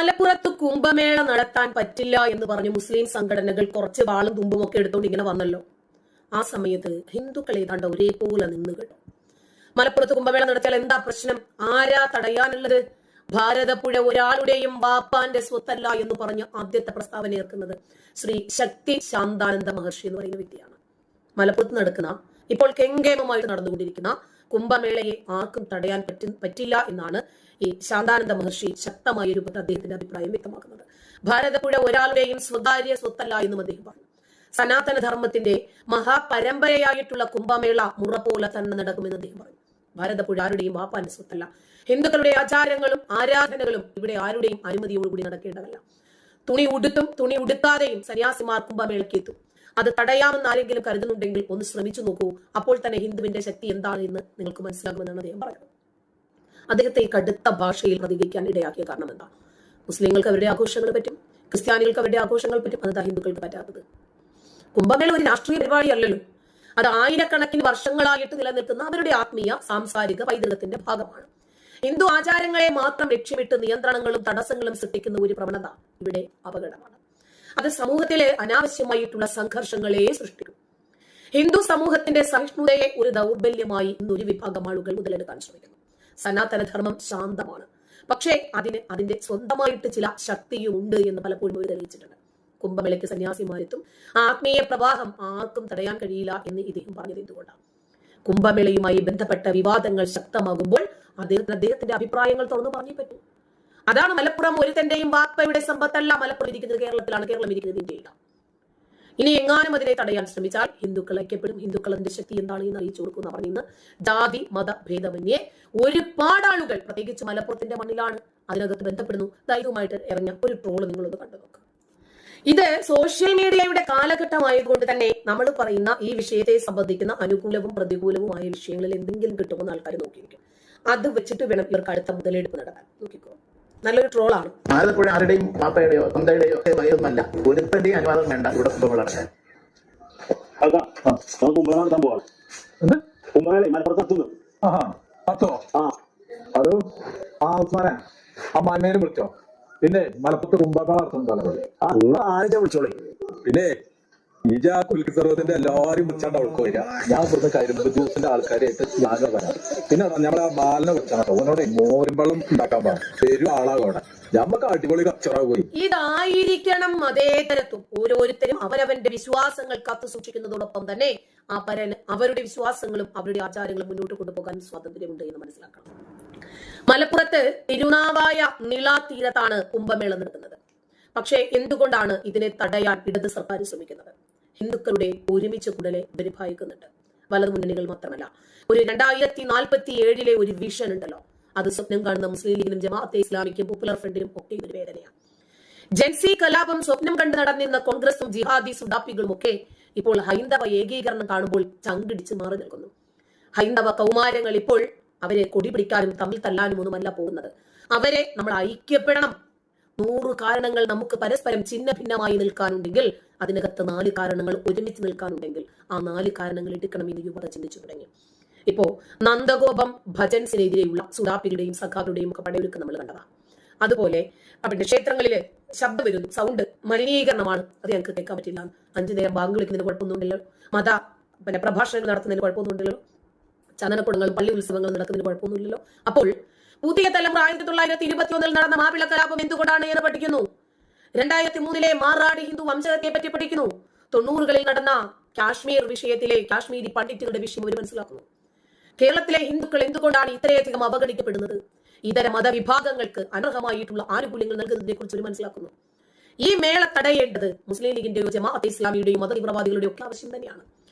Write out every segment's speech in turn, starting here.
മലപ്പുറത്ത് കുംഭമേള നടത്താൻ പറ്റില്ല എന്ന് പറഞ്ഞ് മുസ്ലിം സംഘടനകൾ കുറച്ച് വാളും തുമ്പും ഒക്കെ എടുത്തോണ്ട് ഇങ്ങനെ വന്നല്ലോ. ആ സമയത്ത് ഹിന്ദുക്കൾ ഏതാണ്ട് ഒരേപോലെ നിന്ന് കേട്ടോ. മലപ്പുറത്ത് കുംഭമേള നടത്തിയാൽ എന്താ പ്രശ്നം? ആരാ തടയാനുള്ളത്? ഭാരതപ്പുഴ ഒരാളുടെയും വാപ്പാന്റെ സ്വത്തല്ല എന്ന് പറഞ്ഞ് ആദ്യത്തെ പ്രസ്താവന ഏർക്കുന്നത് ശ്രീ ശക്തി ശാന്താനന്ദ മഹർഷി എന്ന് പറയുന്ന വ്യക്തിയാണ്. മലപ്പുറത്ത് നടക്കുന്ന, ഇപ്പോൾ കെങ്കേമമായിട്ട് നടന്നുകൊണ്ടിരിക്കുന്ന കുംഭമേളയെ ആർക്കും തടയാൻ പറ്റില്ല എന്നാണ് ഈ ശാന്താനന്ദ മഹർഷി ശക്തമായ രൂപത്തിൽ അദ്ദേഹത്തിന്റെ അഭിപ്രായം വ്യക്തമാക്കുന്നത്. ഭാരതപ്പുഴ ഒരാളുടെയും സ്വകാര്യ സ്വത്തല്ല എന്നും അദ്ദേഹം പറഞ്ഞു. സനാതന ധർമ്മത്തിന്റെ മഹാപരമ്പരയായിട്ടുള്ള കുംഭമേള മുറ പോലെ തന്നെ നടക്കുമെന്ന് അദ്ദേഹം പറഞ്ഞു. ഭാരതപ്പുഴ ആരുടെയും വാപ്പാന്റെ സ്വത്തല്ല. ഹിന്ദുക്കളുടെ ആചാരങ്ങളും ആരാധനകളും ഇവിടെ ആരുടെയും അനുമതിയോടുകൂടി നടക്കേണ്ടതല്ല. തുണി ഉടുത്തും തുണി ഉടുക്കാതെയും സന്യാസിമാർ കുംഭമേളയ്ക്ക് എത്തും. അത് തടയാമെന്ന് ആരെങ്കിലും കരുതുന്നുണ്ടെങ്കിൽ ഒന്ന് ശ്രമിച്ചു നോക്കൂ. അപ്പോൾ തന്നെ ഹിന്ദുവിന്റെ ശക്തി എന്താണ് എന്ന് നിങ്ങൾക്ക് മനസ്സിലാകുമെന്നാണ് അദ്ദേഹം പറഞ്ഞത്. അദ്ദേഹത്തെ ഈ കടുത്ത ഭാഷയിൽ പ്രതികരിക്കാൻ ഇടയാക്കിയ കാരണം എന്താ? മുസ്ലിങ്ങൾക്ക് അവരുടെ ആഘോഷങ്ങൾ പറ്റും, ക്രിസ്ത്യാനികൾക്ക് അവരുടെ ആഘോഷങ്ങൾ പറ്റും, അതെന്താ ഹിന്ദുക്കൾക്ക് പറ്റാത്തത്? കുംഭമേള ഒരു രാഷ്ട്രീയ പരിപാടിയല്ലല്ലോ. അത് ആയിരക്കണക്കിന് വർഷങ്ങളായിട്ട് നിലനിൽക്കുന്ന അവരുടെ ആത്മീയ സാംസ്കാരിക പൈതൃകത്തിന്റെ ഭാഗമാണ്. ഹിന്ദു ആചാരങ്ങളെ മാത്രം ലക്ഷ്യമിട്ട് നിയന്ത്രണങ്ങളും തടസ്സങ്ങളും സൃഷ്ടിക്കുന്ന ഒരു പ്രവണത ഇവിടെ അപകടമാണ്. അത് സമൂഹത്തിലെ അനാവശ്യമായിട്ടുള്ള സംഘർഷങ്ങളെ സൃഷ്ടിക്കും. ഹിന്ദു സമൂഹത്തിന്റെ സഹിഷ്ണുതയെ ഒരു ദൗർബല്യമായി ഇന്നൊരു വിഭാഗം ആളുകൾ മുതലെടുക്കാൻ ശ്രമിക്കുന്നു. സനാതനധർമ്മം ശാന്തമാണ്, പക്ഷേ അതിന്റെ സ്വന്തമായിട്ട് ചില ശക്തിയും ഉണ്ട് എന്ന് പലപ്പോഴും അവർ തെളിയിച്ചിട്ടുണ്ട്. കുംഭമേളയ്ക്ക് സന്യാസിമാരെത്തും. ആത്മീയ പ്രവാഹം ആർക്കും തടയാൻ കഴിയില്ല എന്ന് ഇദ്ദേഹം പറഞ്ഞത് എന്തുകൊണ്ടാണ്? കുംഭമേളയുമായി ബന്ധപ്പെട്ട വിവാദങ്ങൾ ശക്തമാകുമ്പോൾ അദ്ദേഹത്തിന്റെ അഭിപ്രായങ്ങൾ തുറന്നു പറഞ്ഞേ പറ്റൂ. അതാണ് മലപ്പുറം ഒരുത്തന്റെയും വാപ്പയുടെ സമ്പത്തല്ല. മലപ്പുറം ഇരിക്കുന്നത് കേരളത്തിലാണ്, കേരളം ഇരിക്കുന്നത് ഇന്ത്യയിലാണ്. ഇനി എങ്ങാനും അതിനെ തടയാൻ ശ്രമിച്ചാൽ ഹിന്ദുക്കൾ ഐക്യപ്പെടും. ഹിന്ദുക്കളതിന്റെ ശക്തി എന്താണ് എന്ന് അറിയിച്ചു കൊടുക്കുന്ന പറഞ്ഞ് ജാതി മത ഭേദമന്യേ ഒരുപാട് ആളുകൾ, പ്രത്യേകിച്ച് മലപ്പുറത്തിന്റെ മണ്ണിലാണ്, അതിനകത്ത് ബന്ധപ്പെടുന്നു. ധൈര്യമായിട്ട് ഇറങ്ങിയ ഒരു ട്രോള് നിങ്ങളത് കണ്ടു നോക്കുക. ഇത് സോഷ്യൽ മീഡിയയുടെ കാലഘട്ടമായതുകൊണ്ട് തന്നെ നമ്മൾ പറയുന്ന ഈ വിഷയത്തെ സംബന്ധിക്കുന്ന അനുകൂലവും പ്രതികൂലവുമായ വിഷയങ്ങളിൽ എന്തെങ്കിലും കിട്ടുമെന്ന് ആൾക്കാർ നോക്കിയിരിക്കും. അത് വെച്ചിട്ട് വേണം ഇവർക്ക് അടുത്ത മുതലെടുപ്പ് നടത്താൻ. നോക്കിക്കോ, നല്ലൊരു ട്രോളാണ്. ഭാരതപ്പുഴ ആരുടെയും പാപ്പയുടെയോ തന്തയുടെയോ വയൊന്നുമല്ല. ഒരുത്തന്റെയും അനുവാദം വേണ്ട ഇവിടെ കുംഭമേള നടത്താൻ. അമ്മാനേനെ വിളിച്ചോ? പിന്നെ മലപ്പുറത്ത് കുംഭമേള നടത്തുന്നുണ്ടല്ലോ, ആരെ വിളിച്ചോളേ. പിന്നെ ഈജ കുൽക്ക് സർവത്തിന്റെ എല്ലാവരും വിളിച്ചാണ്ട് അവൾക്ക് വരിക. ഞാൻ ഇവിടുന്ന് കരിമ്പ് ജ്യൂസിന്റെ ആൾക്കാരായിട്ട് ഞാൻ വരാം. പിന്നെ നമ്മളെ ആ ബാലനെ വിളിച്ചാൽ ഓനോടെ മോരുമ്പള്ളം ഉണ്ടാക്കാൻ പാടും. പേരും ആളാകും അവിടെ. ഞമ്മക്ക് അടിപൊളി കച്ചറാകും. ഇതായിരിക്കണം അതേ തരത്തും ഓരോരുത്തരും അവരവന്റെ വിശ്വാസങ്ങൾ കാത്തു സൂക്ഷിക്കുന്നതോടൊപ്പം തന്നെ അവരുടെ വിശ്വാസങ്ങളും അവരുടെ ആചാരങ്ങളും മുന്നോട്ട് കൊണ്ടുപോകാൻ സ്വാതന്ത്ര്യമുണ്ട് എന്ന് മനസ്സിലാക്കണം. മലപ്പുറത്ത് തിരുനാവായ നിള തീരത്താണ് കുംഭമേള നടക്കുന്നത്. പക്ഷേ എന്തുകൊണ്ടാണ് ഇതിനെ തടയാൻ ഇടത് സർക്കാർ ശ്രമിക്കുന്നത്? ഹിന്ദുക്കളുടെ ഒരുമിച്ച് കൂടലെ ഇവർ ഭയക്കുന്നുണ്ട്. വലതു മുന്നണികൾ മാത്രമല്ല, ഒരു 2047 ഒരു വിഷൻ ഉണ്ടല്ലോ, അത് സ്വപ്നം കാണുന്ന മുസ്ലിം ലീഗിനും ജമാഅത്തെ ഇസ്ലാമിക്കും പോപ്പുലർ ഫ്രണ്ടിനും ഒക്കെ ഇതൊരു വേദനയാണ്. ജൻസി കലാപം സ്വപ്നം കണ്ട് നടന്നിരുന്ന കോൺഗ്രസും ജിഹാദി സുഡാപ്പികളും ഒക്കെ ഇപ്പോൾ ഹൈന്ദവ ഏകീകരണം കാണുമ്പോൾ ചങ്കിടിച്ച് മാറി നിൽക്കുന്നു. ഹൈന്ദവ കൗമാരങ്ങൾ ഇപ്പോൾ അവരെ കൊടി പിടിക്കാനും തമ്മിൽ തല്ലാനും ഒന്നുമല്ല പോകുന്നത്. അവരെ നമ്മൾ ഐക്യപ്പെടണം. 100 കാരണങ്ങൾ നമുക്ക് പരസ്പരം ഛിന്ന ഭിന്നമായി നിൽക്കാനുണ്ടെങ്കിൽ അതിനകത്ത് 4 കാരണങ്ങൾ ഒരുമിച്ച് നിൽക്കാനുണ്ടെങ്കിൽ ആ 4 കാരണങ്ങൾ എടുക്കണമെന്ന് യുവത ചിന്തിച്ചു തുടങ്ങി. ഇപ്പോ നന്ദഗോപം ഭജൻസിനെതിരെയുള്ള സുഡാപ്പികളുടെയും സഖാക്കളുടെയും ഒക്കെ പടയൊരുക്കം നമ്മൾ കണ്ടതാണ്. അതുപോലെ അവിടെ ക്ഷേത്രങ്ങളില് ശബ്ദം വരുന്നു, സൗണ്ട് മലിനീകരണമാണ്, അത് ഞങ്ങൾക്ക് കേൾക്കാൻ പറ്റില്ല. 5 നേരം ബാങ്ക് വിളിക്കുന്നതിന് കുഴപ്പമൊന്നുമില്ലല്ലോ, പ്രഭാഷണങ്ങൾ നടത്തുന്നതിന് കുഴപ്പമൊന്നുമില്ലല്ലോ, ചന്ദനക്കുടങ്ങളും പള്ളി ഉത്സവങ്ങളും നടക്കുന്നതിന് കുഴപ്പമൊന്നുമില്ലല്ലോ. അപ്പോൾ പുതിയ തലമുറ 1921 നടന്ന മാപ്പിള കലാപം എന്തുകൊണ്ടാണ് എന്ന് പഠിക്കുന്നു. 2003 മാറാടി ഹിന്ദു വംശത്തെ പറ്റി പഠിക്കുന്നു. 90കളിൽ നടന്ന കാശ്മീർ വിഷയത്തിലെ കാശ്മീരി പണ്ഡിറ്റുകളുടെ വിഷയം അവർ മനസ്സിലാക്കുന്നു. കേരളത്തിലെ ഹിന്ദുക്കൾ എന്തുകൊണ്ടാണ് ഇത്രയധികം അവഗണിക്കപ്പെടുന്നത്? ഇതര മതവിഭാഗങ്ങൾക്ക് അനർഹമായിട്ടുള്ള ആനുകൂല്യങ്ങൾ നൽകുന്നതിനെ കുറിച്ച് അവർ മനസ്സിലാക്കുന്നു. ഈ മേള തടയേണ്ടത് മുസ്ലിം ലീഗിന്റെയോ ജമാഅത്തെ ഇസ്ലാമിയുടെയോ മതതീവ്രവാദികളുടെയോ ഒക്കെ ആവശ്യം തന്നെയാണ്.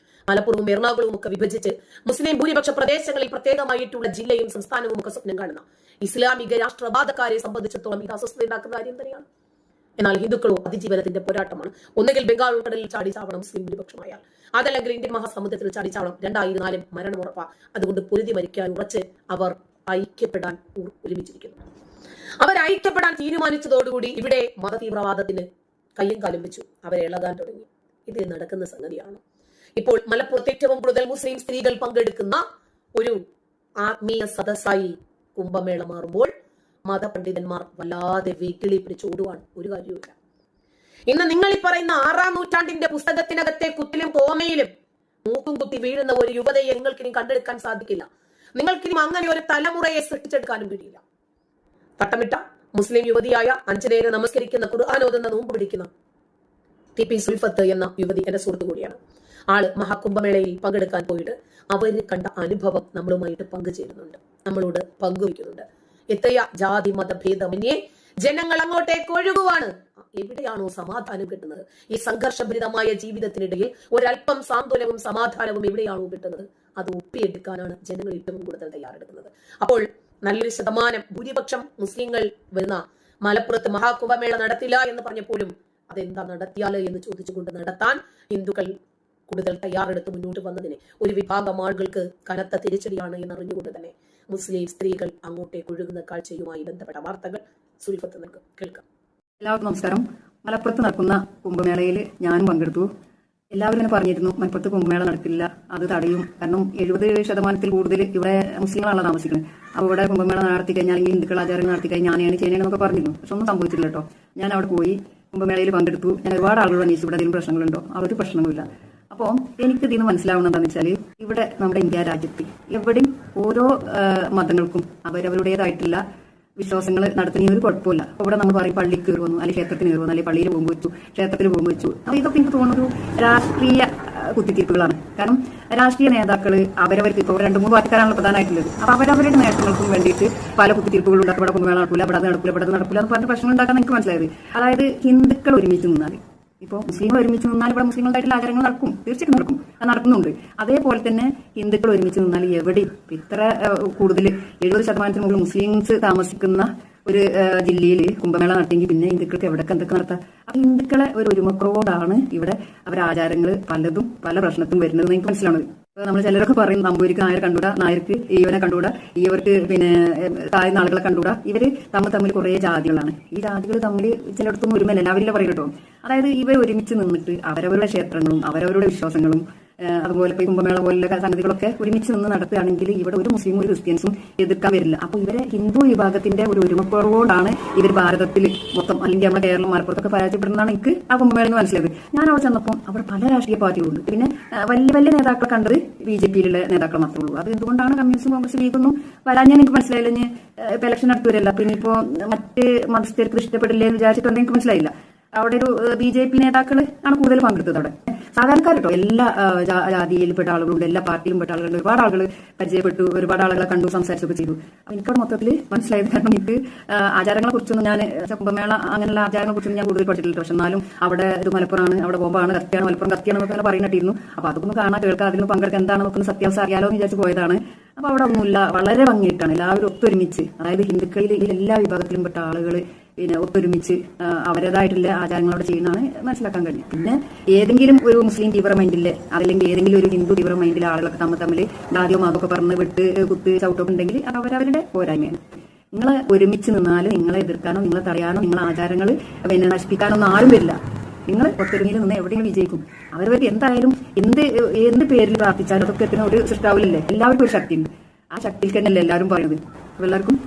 മലപ്പുറവും എറണാകുളവും ഒക്കെ വിഭജിച്ച് മുസ്ലിം ഭൂരിപക്ഷ പ്രദേശങ്ങളിൽ പ്രത്യേകമായിട്ടുള്ള ജില്ലയും സംസ്ഥാനവും ഒക്കെ സ്വപ്നം കാണുന്ന ഇസ്ലാമിക രാഷ്ട്രവാദക്കാരെ സംബന്ധിച്ചിടത്തോളം ഇത് അസ്വസ്ഥത ഉണ്ടാക്കുന്ന കാര്യം തന്നെയാണ്. എന്നാൽ ഹിന്ദുക്കളോ അതിജീവനത്തിന്റെ പോരാട്ടമാണ്. ഒന്നുകിൽ ബംഗാൾ ഉൾക്കടലിൽ ചാടി ചാവണം മുസ്ലിം ഭൂരിപക്ഷമായാൽ, അതല്ലെങ്കിൽ ഇന്ത്യൻ മഹാസമുദ്രത്തിൽ ചാടി ചാവണം. 2004 മരണം ഉറപ്പാ. അതുകൊണ്ട് പൊരുതി മരിക്കാൻ ഉറച്ച് അവർ ഐക്യപ്പെടാൻ ഒരുമിച്ചിരിക്കുന്നു. അവർ ഐക്യപ്പെടാൻ തീരുമാനിച്ചതോടുകൂടി ഇവിടെ മതതീവ്രവാദത്തിന് കയ്യും കാലും വെച്ചു, അവരെ ഇളകാൻ തുടങ്ങി. ഇത് നടക്കുന്ന സംഗതിയാണ്. ഇപ്പോൾ മലപ്പുറത്ത് ഏറ്റവും കൂടുതൽ മുസ്ലിം സ്ത്രീകൾ പങ്കെടുക്കുന്ന ഒരു ആത്മീയ സദസ്സായി കുംഭമേള മാറുമ്പോൾ മതപണ്ഡിതന്മാർ വല്ലാതെ വെക്കിളി പിടിച്ചോടുവാണ്. ഒരു കാര്യവുമില്ല. ഇന്ന് നിങ്ങൾ ഈ പറയുന്ന 6-ാം നൂറ്റാണ്ടിന്റെ പുസ്തകത്തിനകത്തെ കുത്തിലും കോമയിലും മൂക്കും കുത്തി വീഴുന്ന ഒരു യുവതയെ നിങ്ങൾക്കിനി കണ്ടെടുക്കാൻ സാധിക്കില്ല. നിങ്ങൾക്കിനി അങ്ങനെ ഒരു തലമുറയെ സൃഷ്ടിച്ചെടുക്കാനും കഴിയില്ല. തട്ടമിട്ട മുസ്ലിം യുവതിയായ 5 നേരം നമസ്കരിക്കുന്ന, ഖുർആൻ ഓതുന്ന, നോമ്പ് പിടിക്കുന്ന TP സുൽഫത്ത് എന്ന യുവതി എന്റെ സുഹൃത്തു കൂടിയാണ്. ആള് മഹാകുംഭമേളയിൽ പങ്കെടുക്കാൻ പോയിട്ട് അവര് കണ്ട അനുഭവം നമ്മളുമായിട്ട് പങ്കുചേരുന്നുണ്ട്, നമ്മളോട് പങ്കുവയ്ക്കുന്നുണ്ട്. എത്രയാ ജാതി മതഭേദമന്യേ ജനങ്ങൾ അങ്ങോട്ടേക്ക് ഒഴുകുവാണ്. എവിടെയാണോ സമാധാനം കിട്ടുന്നത്? ഈ സംഘർഷഭരിതമായ ജീവിതത്തിനിടയിൽ ഒരല്പം സാന്ത്വനവും സമാധാനവും എവിടെയാണോ കിട്ടുന്നത്, അത് ഒപ്പിയെടുക്കാനാണ് ജനങ്ങൾ ഏറ്റവും കൂടുതൽ തയ്യാറെടുക്കുന്നത്. അപ്പോൾ നല്ലൊരു ശതമാനം ഭൂരിപക്ഷം മുസ്ലിങ്ങൾ വരുന്ന മലപ്പുറത്ത് മഹാകുംഭമേള നടത്തില്ല എന്ന് പറഞ്ഞപ്പോഴും അതെന്താ നടത്തിയാല് എന്ന് ചോദിച്ചുകൊണ്ട് നടത്താൻ ഹിന്ദുക്കൾ കൂടുതൽ തയ്യാറെടുത്ത് മുന്നോട്ട് വന്നതിന് ഒരു വിഭാഗം ആളുകൾക്ക് കനത്ത തിരിച്ചടിയാണ് എന്നറിഞ്ഞുകൊണ്ട് തന്നെ മുസ്ലിം സ്ത്രീകൾ അങ്ങോട്ടേക്ക് ഒഴുകുന്ന കാഴ്ചയുമായി ബന്ധപ്പെട്ട വാർത്തകൾ സുൽഫത്ത് നമുക്ക് കേൾക്കാം. എല്ലാവർക്കും നമസ്കാരം. മലപ്പുറത്ത് നടക്കുന്ന കുംഭമേളയിൽ ഞാനും പങ്കെടുത്തു. എല്ലാവരും ഇങ്ങനെ പറഞ്ഞിരുന്നു മലപ്പുറത്ത് കുംഭമേള നടക്കില്ല, അത് തടയും. കാരണം 70% കൂടുതൽ ഇവിടെ മുസ്ലിങ്ങളാണ് താമസിക്കുന്നത്. അപ്പോൾ ഇവിടെ കുംഭമേള നടത്തി കഴിഞ്ഞാൽ, അല്ലെങ്കിൽ ഹിന്ദുക്കൾ ആചാരങ്ങൾ നടത്തി കഴിഞ്ഞാൽ ഞാനെയാണ് ചെയ്യുന്നതെന്നൊക്കെ പറഞ്ഞിരുന്നു. പക്ഷെ ഒന്നും സംഭവിച്ചില്ല കേട്ടോ. ഞാൻ അവിടെ പോയി കുംഭമേളയിൽ പങ്കെടുത്തു. ഞാൻ ഒരുപാട് ആളുകൾ അന്വേഷിച്ചു ഇവിടെ എന്തെങ്കിലും പ്രശ്നങ്ങളുണ്ടോ. അവർ പ്രശ്നങ്ങളില്ല. അപ്പോൾ എനിക്ക് ഇതിന് മനസ്സിലാവുന്നതെന്ന് വെച്ചാൽ, ഇവിടെ നമ്മുടെ ഇന്ത്യ രാജ്യത്ത് എവിടെയും ഓരോ മതങ്ങൾക്കും അവരവരുടേതായിട്ടുള്ള വിശ്വാസങ്ങൾ നടത്തുന്ന ഒരു കുഴപ്പമില്ല. അപ്പോൾ ഇവിടെ നമ്മൾ പറയും പള്ളിക്ക് കയറി വന്നു, അല്ലെങ്കിൽ ക്ഷേത്രത്തിന് കയറി വന്നു, അല്ലെങ്കിൽ പള്ളിയിൽ പോകുമ്പോൾ വെച്ചു, ക്ഷേത്രത്തിൽ പോകുമ്പോൾ വെച്ചു. അപ്പോൾ ഇതൊക്കെ എനിക്ക് തോന്നുന്നൊരു രാഷ്ട്രീയ കുത്തിത്തിരിപ്പുകളാണ്. കാരണം രാഷ്ട്രീയ നേതാക്കൾ അവരവർക്ക് ഇപ്പോൾ 2-3 പാർട്ടിക്കാരാണല്ലോ പ്രധാനമായിട്ടുള്ളത്. അപ്പോൾ അവരവരുടെ നേട്ടങ്ങൾക്കും വേണ്ടിയിട്ട് പല കുത്തിത്തിരിപ്പുകളും ഉണ്ടാക്കും. ഇവിടെ കുംഭമേള നടക്കില്ല, ഇവിടെ നടക്കില്ല, ഇവിടെ നടക്കില്ല എന്ന് പറഞ്ഞ പ്രശ്നങ്ങൾ ഉണ്ടാക്കാൻ എനിക്ക് മനസ്സിലായത്. അതായത് ഹിന്ദുക്കൾ ഒരുമിച്ച് നിന്നാൽ, ഇപ്പോൾ മുസ്ലിങ്ങൾ ഒരുമിച്ച് നിന്നാൽ ഇവിടെ മുസ്ലിങ്ങളായിട്ടുള്ള ആചാരങ്ങൾ നടക്കും, തീർച്ചയായിട്ടും നടക്കും, അത് നടക്കുന്നുണ്ട്. അതേപോലെ തന്നെ ഹിന്ദുക്കൾ ഒരുമിച്ച് നിന്നാൽ എവിടെയും ഇത്ര കൂടുതൽ 70% മുകളിൽ മുസ്ലിംസ് താമസിക്കുന്ന ഒരു ജില്ലയിൽ കുംഭമേള നടത്തിയെങ്കിൽ പിന്നെ ഹിന്ദുക്കൾക്ക് എവിടെയൊക്കെ എന്തൊക്കെ നടത്താം. അപ്പൊ ഹിന്ദുക്കളെ ഒരു ഒരുമക്കളോടാണ് ഇവിടെ അവരുടെ ആചാരങ്ങൾ പലതും പല പ്രശ്നത്തും വരുന്നത് എനിക്ക് മനസ്സിലാവുന്നത്. നമ്മൾ ചിലരൊക്കെ പറയും നമ്പൂരിക്ക് നായർ കണ്ടുകൂടാ, നായർക്ക് ഈവനെ കണ്ടുകൂടാ, ഈവർക്ക് പിന്നെ താഴ്ന്ന ആളുകളെ കണ്ടുകൂടാ. ഇവര് തമ്മിൽ കുറെ ജാതികളാണ്. ഈ ജാതികൾ തമ്മിൽ ചിലയിടത്തൊന്നും ഒരുമല്ല, എല്ലാവരും പറയും കേട്ടോ. അതായത് ഇവർ ഒരുമിച്ച് നിന്നിട്ട് അവരവരുടെ ക്ഷേത്രങ്ങളും അവരവരുടെ വിശ്വാസങ്ങളും അതുപോലെ കുംഭമേള പോലുള്ള സംഗതികളൊക്കെ ഒരുമിച്ച് നിന്ന് നടത്തുകയാണെങ്കിൽ ഇവിടെ ഒരു മുസ്ലിമും ഒരു ക്രിസ്ത്യൻസും എതിർക്കാൻ വരില്ല. അപ്പോൾ ഇവരെ ഹിന്ദു വിഭാഗത്തിന്റെ ഒരു ഒരുമക്കുറവോടാണ് ഇവർ ഭാരതത്തിൽ മൊത്തം, അല്ലെങ്കിൽ നമ്മുടെ കേരളം മലപ്പുറത്തൊക്കെ പരാജയപ്പെടുന്നതാണ് എനിക്ക് ആ കുംഭമേള മനസ്സിലായത്. ഞാൻ അവിടെ ചെന്നപ്പോൾ അവിടെ പല രാഷ്ട്രീയ പാർട്ടികളുണ്ട്. പിന്നെ വലിയ വലിയ നേതാക്കളെ കണ്ടത് BJPയിലുള്ള നേതാക്കൾ മാത്രമേ ഉള്ളൂ. അത് എന്തുകൊണ്ടാണ് കമ്മ്യൂണിസ്റ്റ് കോൺഗ്രസ് ലീഗൊന്നും വരാൻ ഞാൻ എനിക്ക് മനസ്സിലായില്ല. ഞാൻ ഇലക്ഷൻ അടുത്ത് വരില്ല, പിന്നെ ഇപ്പോൾ മറ്റ് മതസ്ഥർക്ക് ഇഷ്ടപ്പെടില്ലേ എന്ന് വിചാരിച്ചിട്ടുണ്ടെങ്കിൽ എനിക്ക് മനസ്സിലായില്ല. അവിടെ ഒരു BJP നേതാക്കൾ ആണ് കൂടുതൽ പങ്കെടുത്തത്. അവിടെ സാധാരണക്കാർ കേട്ടോ, എല്ലാ ജാതിയിൽപ്പെട്ട ആളുകളുണ്ട്, എല്ലാ പാർട്ടിയിലും പെട്ട ആളുകളുണ്ട്. ഒരുപാട് ആളുകൾ പരിചയപ്പെട്ടു, ഒരുപാട് ആളുകളെ കണ്ടു, സംസാരിച്ചൊക്കെ ചെയ്തു. അപ്പൊ എനിക്കവിടെ മൊത്തത്തിൽ മനസ്സിലായത്, കാരണം എനിക്ക് ആചാരങ്ങളെ കുറിച്ചൊന്നും ഞാൻ കുംഭമേള അങ്ങനെയുള്ള ആചാരങ്ങളെ കുറിച്ചൊന്നും ഞാൻ കൂടുതൽ പഠിച്ചിട്ടില്ല. പക്ഷെ എന്നാലും അവിടെ ഒരു മലപ്പുറമാണ്, അവിടെ ബോംബാണ്, കത്തിയാണ്, മലപ്പുറം കത്തിയാണ് എന്നൊക്കെ പറയുന്നിട്ടിരുന്നു. അപ്പൊ അതൊക്കെ കാണാൻ കേൾക്കാം, അതിന് പങ്കെടുക്കാൻ എന്താണെന്ന് നോക്കുന്ന സത്യാവസ്ഥ അറിയാലോ എന്ന് വിചാരിച്ച് പോയതാണ്. അപ്പൊ അവിടെ ഒന്നുമില്ല, വളരെ ഭംഗിയിട്ടാണ് എല്ലാവരും ഒത്തൊരുമിച്ച്, അതായത് ഹിന്ദുക്കളിൽ എല്ലാ വിഭാഗത്തിലും പെട്ട ആളുകൾ പിന്നെ ഒത്തൊരുമിച്ച് അവരുടേതായിട്ടുള്ള ആചാരങ്ങളോട് ചെയ്യുന്നതാണ് മനസ്സിലാക്കാൻ കഴിയും. പിന്നെ ഏതെങ്കിലും ഒരു മുസ്ലിം തീവ്ര മൈൻഡിലെ, അല്ലെങ്കിൽ ഏതെങ്കിലും ഒരു ഹിന്ദു തീവ്ര മൈൻഡിലെ ആളുകളൊക്കെ തമ്മിൽ ഡാദ്യോ മാതൊക്കെ പറഞ്ഞ് വിട്ട് കുത്ത് ചവിട്ടൊക്കെ ഉണ്ടെങ്കിൽ അത് അവരവരുടെ പോരായ്മയാണ്. നിങ്ങളെ ഒരുമിച്ച് നിന്നാൽ നിങ്ങളെ എതിർക്കാനോ നിങ്ങളെ തടയാനോ നിങ്ങളെ ആചാരങ്ങൾ പിന്നെ നശിപ്പിക്കാനോ ഒന്നും ആരും വരില്ല. നിങ്ങൾ ഒത്തൊരുമിയിൽ നിന്ന് എവിടെയെങ്കിലും വിജയിക്കും. അവരവർക്ക് എന്തായാലും എന്ത് പേരിൽ പ്രാർത്ഥിച്ചാലും അതൊക്കെ എത്തുന്ന ഒരു സൃഷ്ടാവിലല്ലേ, എല്ലാവർക്കും ഒരു ശക്തിയുണ്ട്. ആ ശക്തിക്ക് തന്നെയല്ലേ എല്ലാവരും പറയുന്നത്. എല്ലാവർക്കും